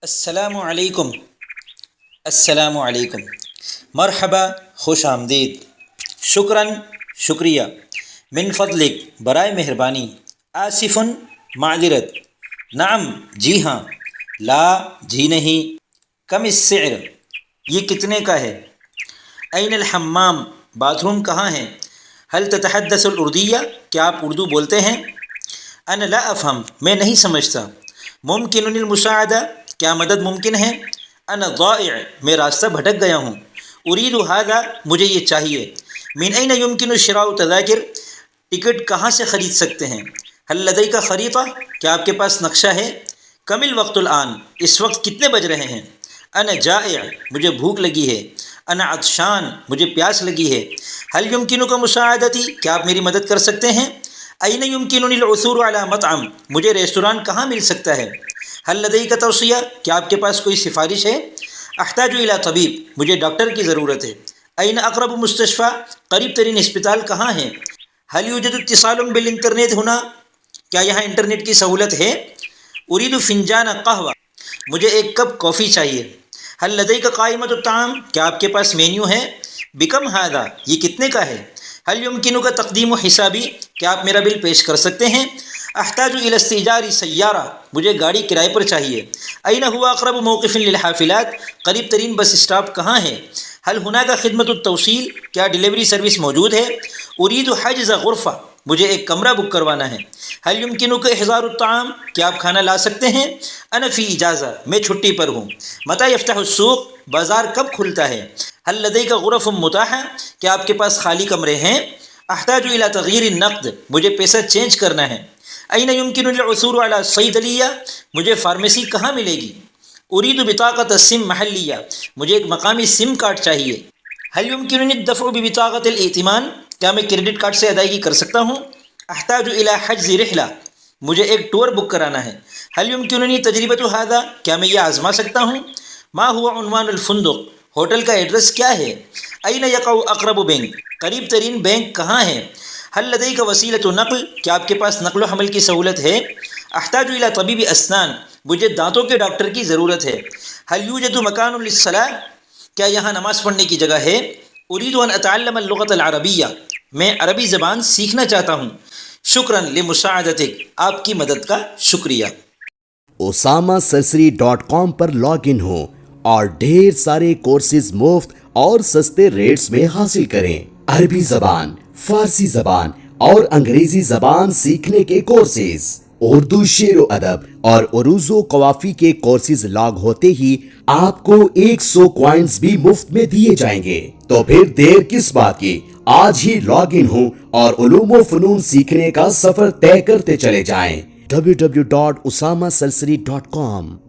السلام علیکم. السلام علیکم. مرحبا، خوش آمدید. شکراً، شکریہ. من فضلک، برائے مہربانی. آصفن، معذرت. نعم، جی ہاں. لا، جی نہیں. کم السعر، یہ کتنے کا ہے. این الحمام، باتھ روم کہاں ہے. هل تتحدث الاردیہ، کیا آپ اردو بولتے ہیں. انا لا افہم، میں نہیں سمجھتا. ممکن المساعدہ، کیا مدد ممکن ہے. انا ضائع، میں راستہ بھٹک گیا ہوں. اريد هذا، مجھے یہ چاہیے. من این يمكن شراء تذاکر، ٹکٹ کہاں سے خرید سکتے ہیں. هل لديك خریطہ، کیا آپ کے پاس نقشہ ہے. کم الوقت الآن، اس وقت کتنے بج رہے ہیں. انا جائع، مجھے بھوک لگی ہے. انا عطشان، مجھے پیاس لگی ہے. هل يمكنك مساعدتی، کیا آپ میری مدد کر سکتے ہیں. این يمكنني العثور على مطعم، مجھے ریستوران کہاں مل سکتا ہے. هل لديك توصیہ، کیا آپ کے پاس کوئی سفارش ہے. احتاج الى طبیب، مجھے ڈاکٹر کی ضرورت ہے. این اقرب مستشفى، قریب ترین اسپتال کہاں ہے. هل يوجد اتصال بالانٹرنیٹ هنا، کیا یہاں انٹرنیٹ کی سہولت ہے. اريد فنجان قہوہ، مجھے ایک کپ کافی چاہیے. هل لديك قائمة الطعام، کیا آپ کے پاس مینیو ہے. بکم هذا، یہ کتنے کا ہے. هل يمكنك تقدیم حسابی، کیا آپ میرا بل پیش کر سکتے ہیں. احتاج الى استئجار سیارہ، مجھے گاڑی کرائے پر چاہیے. این هو اقرب موقف للحافلات، قریب ترین بس اسٹاپ کہاں ہے. هل هناك خدمت التوصیل، کیا ڈیلیوری سروس موجود ہے. اريد حجز غرفہ، مجھے ایک کمرہ بک کروانا ہے. هل يمكنك احضار الطعام، کیا آپ کھانا لا سکتے ہیں. انا فی اجازہ، میں چھٹی پر ہوں. متى يفتح السوق، بازار کب کھلتا ہے. هل لديك غرف متاحہ، کیا آپ کے پاس خالی کمرے ہیں. احتاج الى تغییر النقد، مجھے پیسہ چینج کرنا ہے. این يمكن العثور على صیدلیہ، مجھے فارمیسی کہاں ملے گی. اريد بطاقة سم محلیہ، مجھے ایک مقامی سم کارڈ چاہیے. هل يمكنني الدفع ببطاقة الائتمان، کیا میں کریڈٹ کارڈ سے ادائیگی کر سکتا ہوں. احتاج الى حجز رحلہ، مجھے ایک ٹور بک کرانا ہے. هل يمكنني تجربة هذا، کیا میں یہ آزما سکتا ہوں. ما هو عنوان الفندق، ہوٹل کا ایڈریس کیا ہے. این يقع اقرب بینک، قریب ترین بینک کہاں ہے. هل لديك وسیلة نقل، کیا آپ کے پاس نقل و حمل کی سہولت ہے. احتاج الى طبیب اسنان، مجھے دانتوں کے ڈاکٹر کی ضرورت ہے. هل يوجد مکان للصلاة، کیا یہاں نماز پڑھنے کی جگہ ہے. اريد ان اتعلم اللغة العربیہ، میں عربی زبان سیکھنا چاہتا ہوں. شکراً لمساعدتک، آپ کی مدد کا شکریہ. OsamaSarsari.com پر لاگ ان ہوں اور ڈھیر سارے کورسز مفت اور سستے ریٹس میں حاصل کریں. عربی زبان، فارسی زبان اور انگریزی زبان سیکھنے کے کورسز، اردو شعر و ادب اور عروض و قوافی کے کورسز لاگ ہوتے ہی آپ کو 100 کوائنز بھی مفت میں دیے جائیں گے. تو پھر دیر کس بات کی، آج ہی لاگ ان ہوں اور علوم و فنون سیکھنے کا سفر طے کرتے چلے جائیں. www.osamasarsari.com